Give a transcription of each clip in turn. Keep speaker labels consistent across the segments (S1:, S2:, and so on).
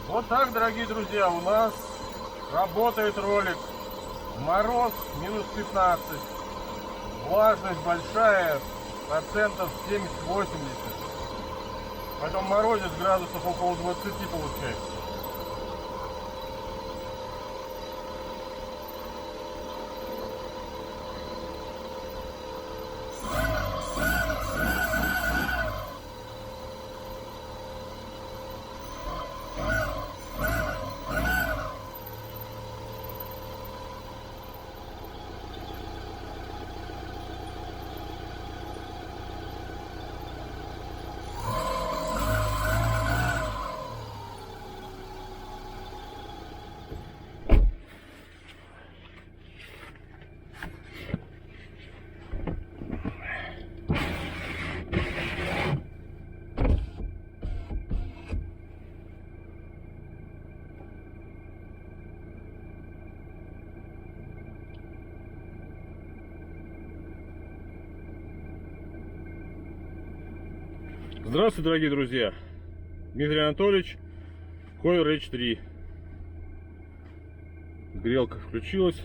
S1: Вот так, дорогие друзья, у нас работает ролик. Мороз минус 15. Влажность большая, процентов 70-80. Поэтому морозец градусов около 20 получается. Здравствуйте, дорогие друзья! Дмитрий Анатольевич, Coil Rage 3. Грелка включилась.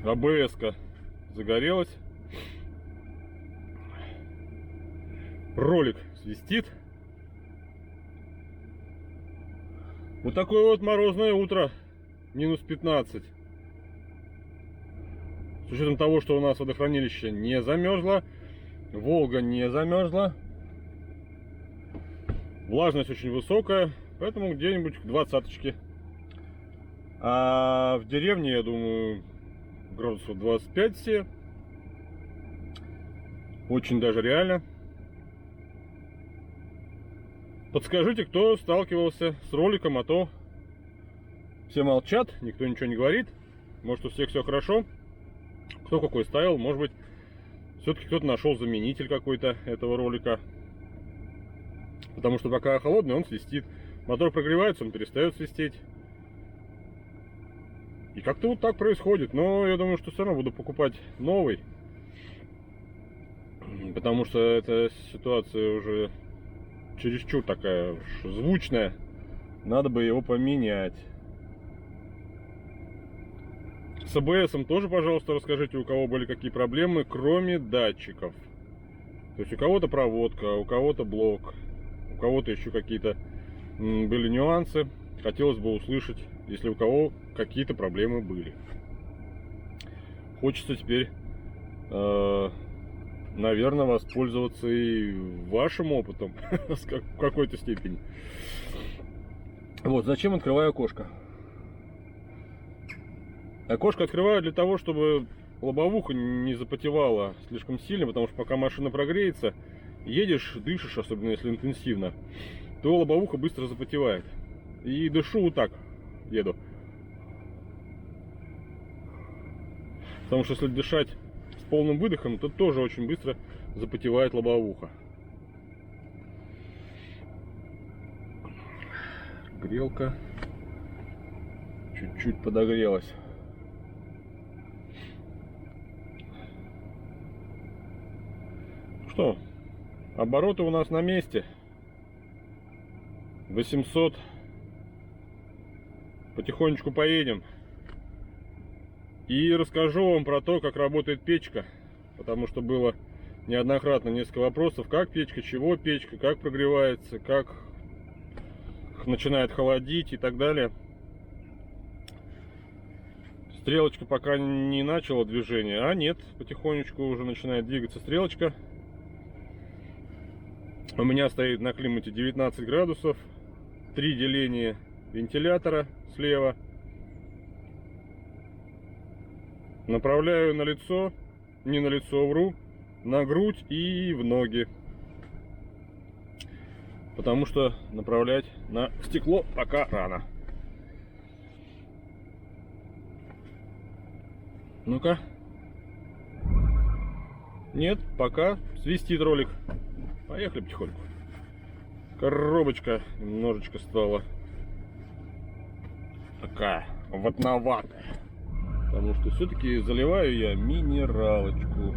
S1: АБС-ка загорелась. Ролик свистит. Вот такое вот морозное утро. Минус 15. С учетом того, что у нас водохранилище не замерзло. Волга не замерзла. Влажность очень высокая, поэтому где-нибудь к 20-очке. А в деревне, я думаю, градусов 25 все. Очень даже реально. Подскажите, кто сталкивался с роликом, а то все молчат, никто ничего не говорит. Может, у всех все хорошо. Кто какой ставил, может быть, все-таки кто-то нашел заменитель какой-то этого ролика. Потому что пока холодный, он свистит. Мотор прогревается, он перестает свистеть. И как-то вот так происходит. Но я думаю, что все равно буду покупать новый. Потому что эта ситуация уже чересчур такая уж звучная. Надо бы его поменять. С АБСом тоже, пожалуйста, расскажите, у кого были какие проблемы, кроме датчиков. То есть у кого-то проводка, у кого-то блок, у кого-то еще какие-то были нюансы. Хотелось бы услышать, если у кого какие-то проблемы были. Хочется теперь, наверное, воспользоваться и вашим опытом в какой-то степени. Вот, зачем открываю окошко? Окошко открываю для того, чтобы лобовуха не запотевала слишком сильно, потому что пока машина прогреется, едешь, дышишь, особенно если интенсивно, то лобовуха быстро запотевает. И дышу вот так, еду. Потому что если дышать с полным выдохом, то тоже очень быстро запотевает лобовуха. Грелка чуть-чуть подогрелась. Что, обороты у нас на месте. 800. Потихонечку поедем. И расскажу вам про то, как работает печка. Потому что было неоднократно несколько вопросов. Как печка, чего печка, как прогревается, как начинает холодить и так далее. Стрелочка пока не начала движение. А нет, потихонечку уже начинает двигаться стрелочка. У меня стоит на климате 19 градусов. 3 деления вентилятора слева. Направляю на лицо, не на лицо, вру, на грудь и в ноги. Потому что направлять на стекло пока рано. Ну-ка. Нет, пока свистит ролик. Поехали потихоньку. Коробочка немножечко стала такая ватноватая. Потому что все-таки заливаю я минералочку.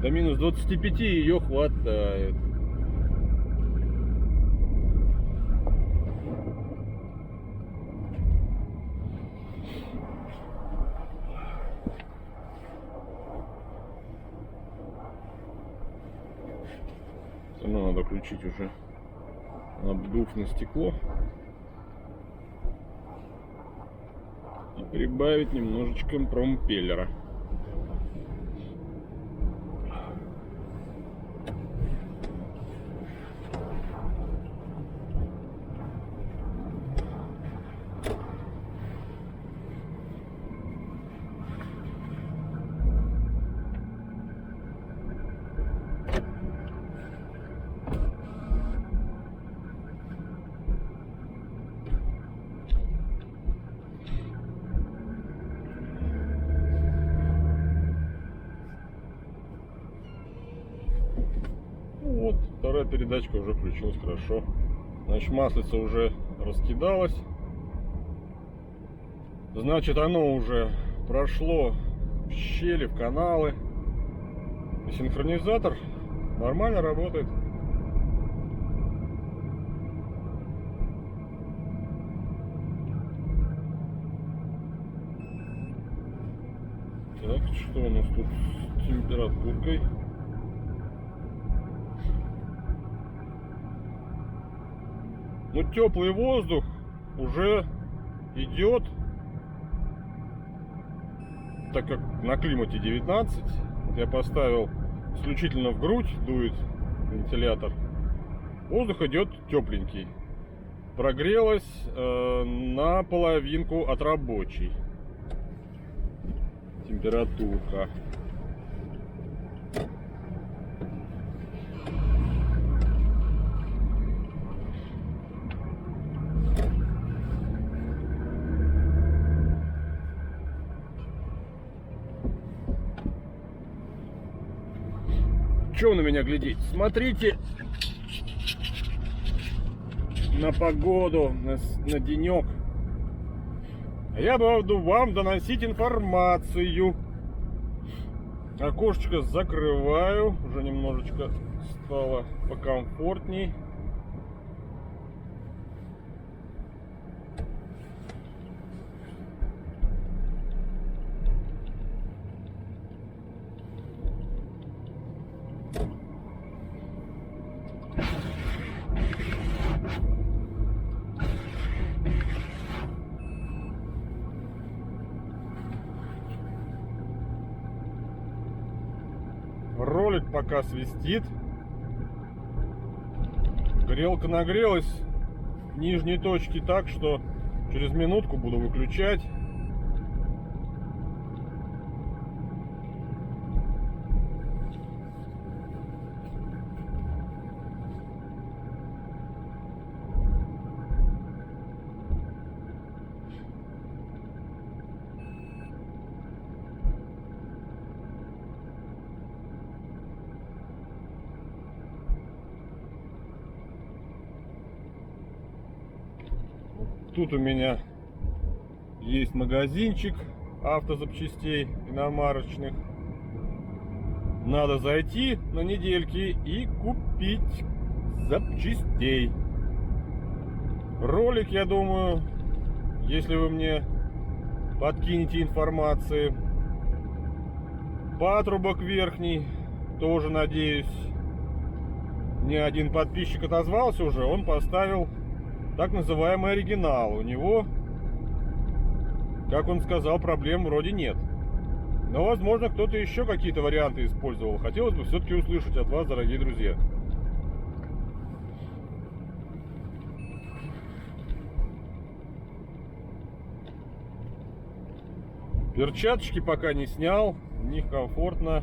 S1: До минус 25 ее хватает. равно надо включить уже обдув на стекло и прибавить немножечко промпеллера. Вот, вторая передачка уже включилась хорошо. Значит, маслица уже раскидалась. Значит, оно уже прошло в щели, в каналы. И синхронизатор нормально работает. Так, что у нас тут с температуркой? Ну, теплый воздух уже идет, так как на климате 19. Я поставил исключительно в грудь, дует вентилятор. Воздух идет тепленький. Прогрелась на половинку от рабочей температурка. Чего на меня глядеть? Смотрите на погоду, на денек. Я буду вам доносить информацию. Окошечко закрываю. Уже немножечко стало покомфортней. Ролик пока свистит. Грелка нагрелась в нижней точке так, что через минутку буду выключать. Тут у меня есть магазинчик автозапчастей иномарочных. Надо зайти на недельки и купить запчастей. Ролик, я думаю, если вы мне подкинете информации. Патрубок верхний, тоже, надеюсь, ни один подписчик отозвался уже. Он поставил так называемый оригинал. У него, как он сказал, проблем вроде нет. Но, возможно, кто-то еще какие-то варианты использовал. Хотелось бы все-таки услышать от вас, дорогие друзья. Перчаточки пока не снял. В них комфортно.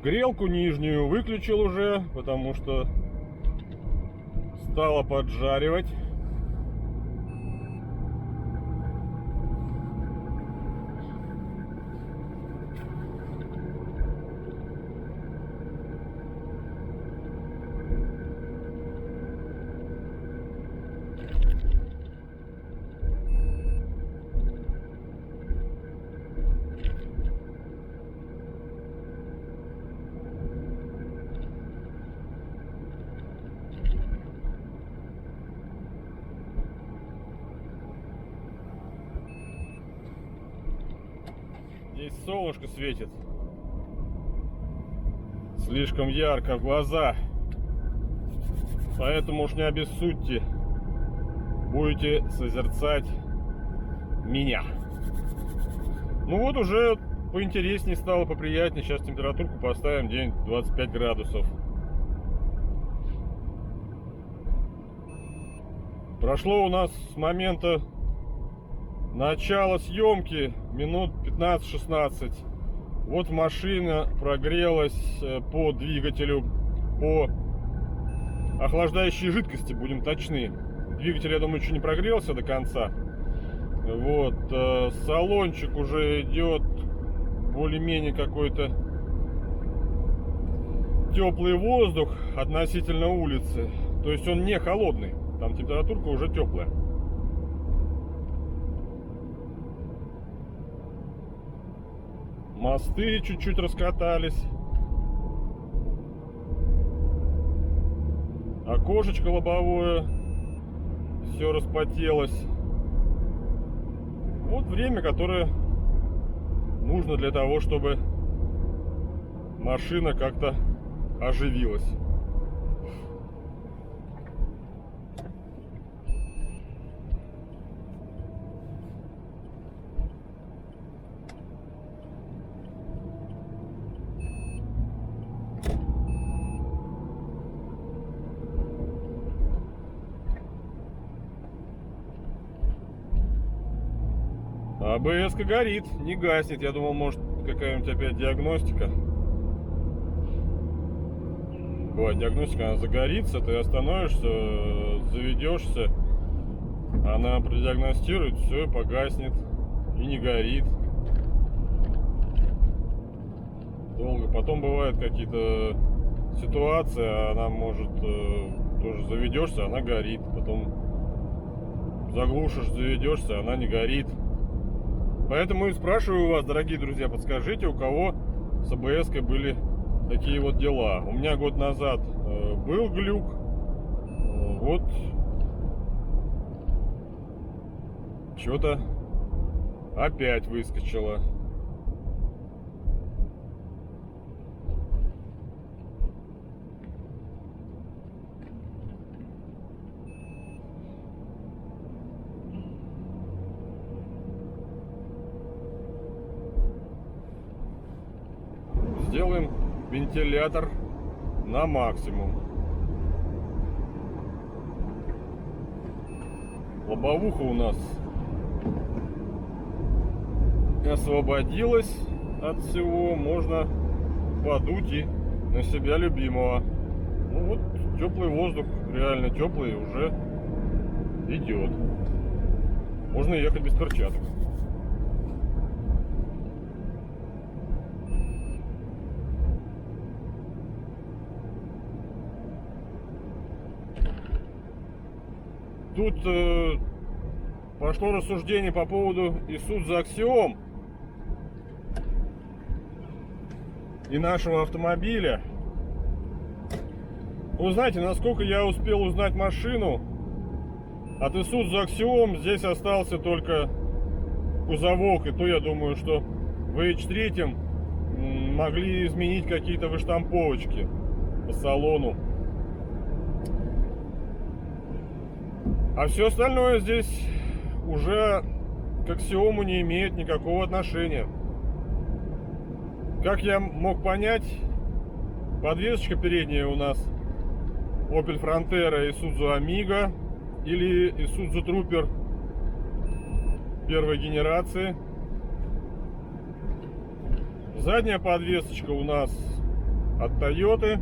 S1: Грелку нижнюю выключил уже, потому что стало поджаривать. Здесь солнышко светит. Слишком ярко в глаза. Поэтому уж не обессудьте. Будете созерцать меня. Ну вот уже поинтереснее стало, поприятнее. Сейчас температурку поставим где-нибудь 25 градусов. Прошло у нас с момента начала съемки минут 15-16. Вот машина прогрелась по двигателю, по охлаждающей жидкости, будем точны. Двигатель, я думаю, еще не прогрелся до конца. Вот, салончик уже идет более-менее какой-то теплый воздух относительно улицы. То есть он не холодный, там температурка уже теплая. Мосты чуть-чуть раскатались. Окошечко лобовое все распотелось. Вот время, которое нужно для того, чтобы машина как-то оживилась. АБС-ка горит, не гаснет. Я думал, может, какая-нибудь опять диагностика. Бывает, диагностика, она загорится, ты остановишься, заведешься, она продиагностирует, все, погаснет и не горит. Долго. Потом бывают какие-то ситуации, она может тоже заведешься, она горит. Потом заглушишь, заведешься, она не горит. Поэтому и спрашиваю вас, дорогие друзья, подскажите, у кого с АБС-кой были такие вот дела. У меня год назад был глюк. Вот что-то опять выскочило. Сделаем вентилятор на максимум. Лобовуха у нас освободилась от всего. Можно подуть и на себя любимого. Ну вот, теплый воздух, реально теплый, уже идет. Можно ехать без перчаток. Тут пошло рассуждение по поводу Isuzu Axiom и нашего автомобиля. Вы знаете, насколько я успел узнать машину, от Isuzu Axiom здесь остался только кузовок. И то я думаю, что в H3 могли изменить какие-то выштамповочки по салону. А все остальное здесь уже к Axiom не имеет никакого отношения. Как я мог понять, подвесочка передняя у нас Opel Frontera, Isuzu Amiga или Isuzu Trooper первой генерации. Задняя подвесочка у нас от Toyota.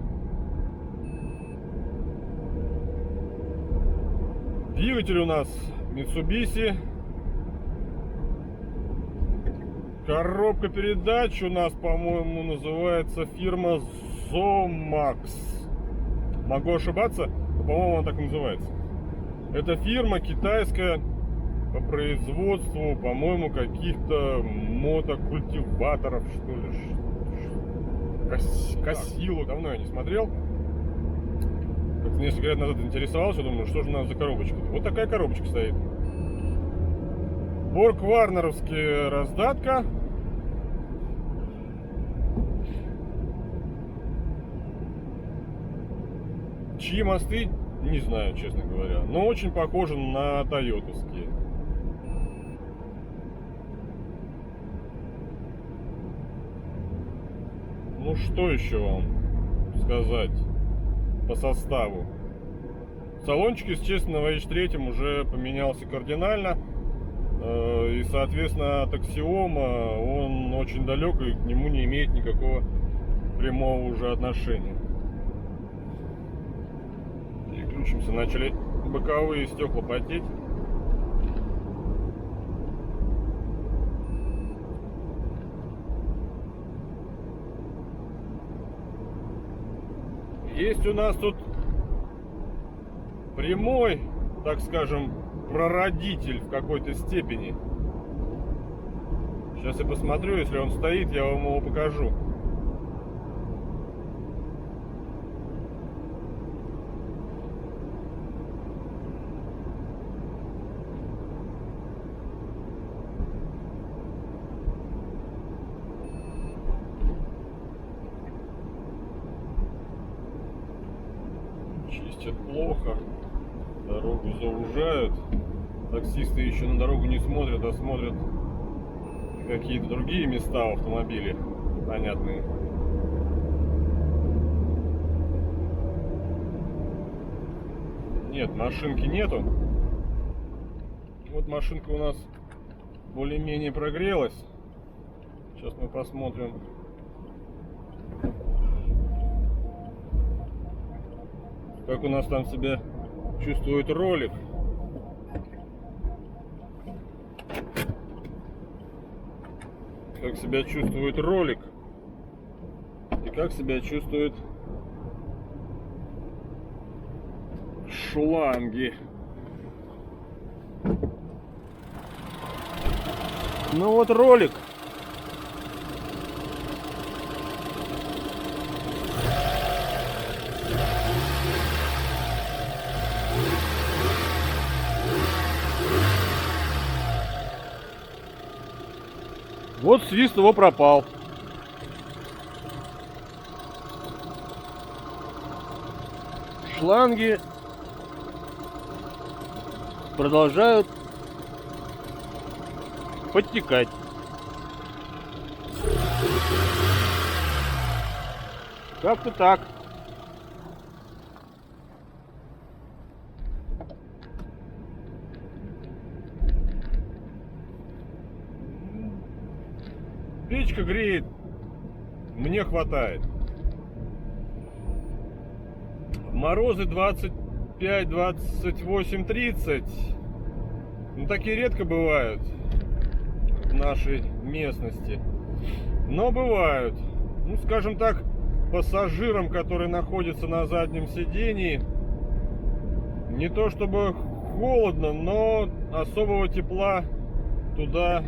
S1: Двигатель у нас Mitsubishi. Коробка передач у нас, по-моему, называется фирма Zomax. Могу ошибаться, но, по-моему, она так и называется. Это фирма китайская по производству, по-моему, каких-то мотокультиваторов, что ли. Косилу. Давно я не смотрел. Как-то несколько лет назад интересовался, думаю, что же у нас за коробочка. Вот такая коробочка стоит. Борг-Варнеровская раздатка. Чьи мосты, не знаю, честно говоря. Но очень похожи на тойотовские. Ну что еще вам сказать по составу? Салончик, естественно, в H3 уже поменялся кардинально. И, соответственно, от Axioma он очень далек и к нему не имеет никакого прямого уже отношения. Переключимся, начали боковые стекла потеть. Есть у нас тут прямой, так скажем, прародитель в какой-то степени. Сейчас я посмотрю, если он стоит, я вам его покажу. Чистят плохо, дорогу заужают. Таксисты еще на дорогу не смотрят, а смотрят какие-то другие места в автомобиле понятные. Нет, машинки нету. Вот машинка у нас более-менее прогрелась. Сейчас мы посмотрим. Как у нас там себя чувствует ролик. Как себя чувствует ролик. И как себя чувствуют шланги. Ну вот ролик. Вот свист его пропал. Шланги продолжают подтекать. Как-то так. Печка греет, мне хватает. Морозы 25, 28, 30. Ну, такие редко бывают в нашей местности. Но бывают. Ну, скажем так, пассажирам, которые находятся на заднем сидении, не то чтобы холодно, но особого тепла туда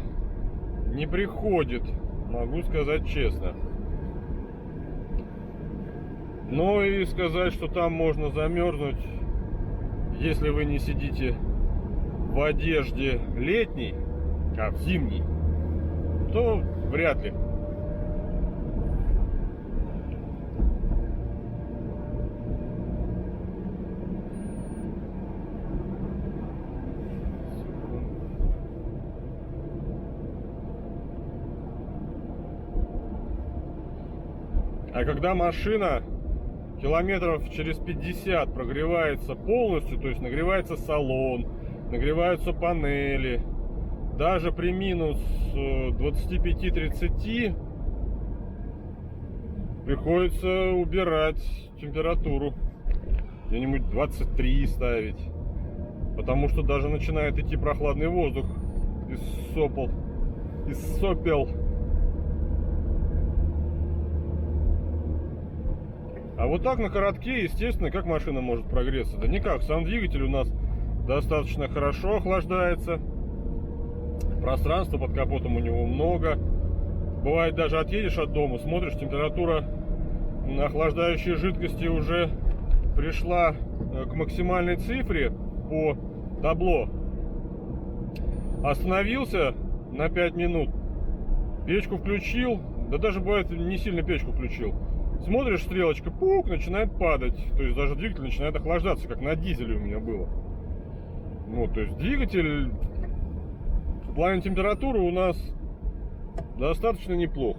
S1: не приходит. Могу сказать честно. Ну и сказать, что там можно замерзнуть, если вы не сидите в одежде летней, а в зимней, то вряд ли. А когда машина километров через 50 прогревается полностью, то есть нагревается салон, нагреваются панели, даже при минус 25-30 приходится убирать температуру, где-нибудь 23 ставить, потому что даже начинает идти прохладный воздух из сопел. А вот так на коротке, естественно, как машина может прогреться? Да никак, сам двигатель у нас достаточно хорошо охлаждается. Пространства под капотом у него много. Бывает, даже отъедешь от дома, смотришь, температура охлаждающей жидкости уже пришла к максимальной цифре по табло. Остановился на 5 минут, печку включил, да даже бывает не сильно печку включил. смотришь, стрелочка, пук, начинает падать. То есть даже двигатель начинает охлаждаться, как на дизеле у меня было. Вот, то есть двигатель в плане температуры у нас достаточно неплох.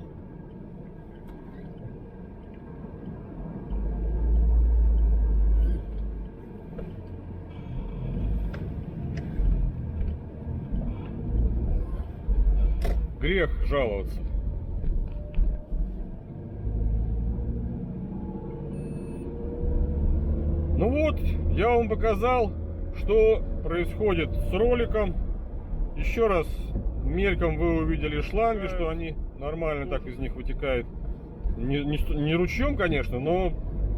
S1: Грех жаловаться. Ну вот, я вам показал, что происходит с роликом. Еще раз мельком вы увидели шланги, что они нормально так из них вытекает. Не ручьем, конечно, но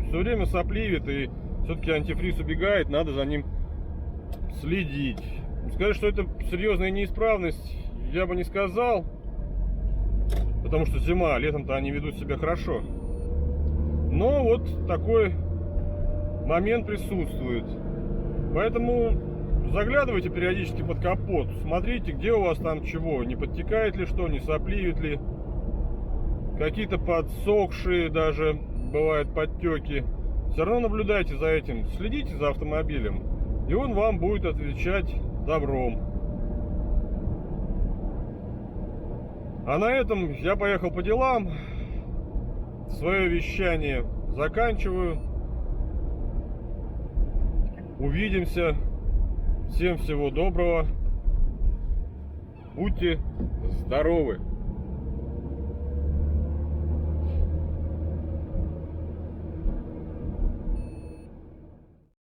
S1: все время сопливит, и все-таки антифриз убегает, надо за ним следить. Сказать, что это серьезная неисправность, я бы не сказал, потому что зима, летом-то они ведут себя хорошо. Но вот такой момент присутствует. Поэтому заглядывайте периодически под капот, смотрите, где у вас там чего, не подтекает ли что, не сопливит ли. Какие-то подсохшие даже бывают подтеки. Все равно наблюдайте за этим, следите за автомобилем, и он вам будет отвечать добром. А на этом я поехал по делам. Свое вещание заканчиваю. Увидимся. Всем всего доброго. Будьте здоровы.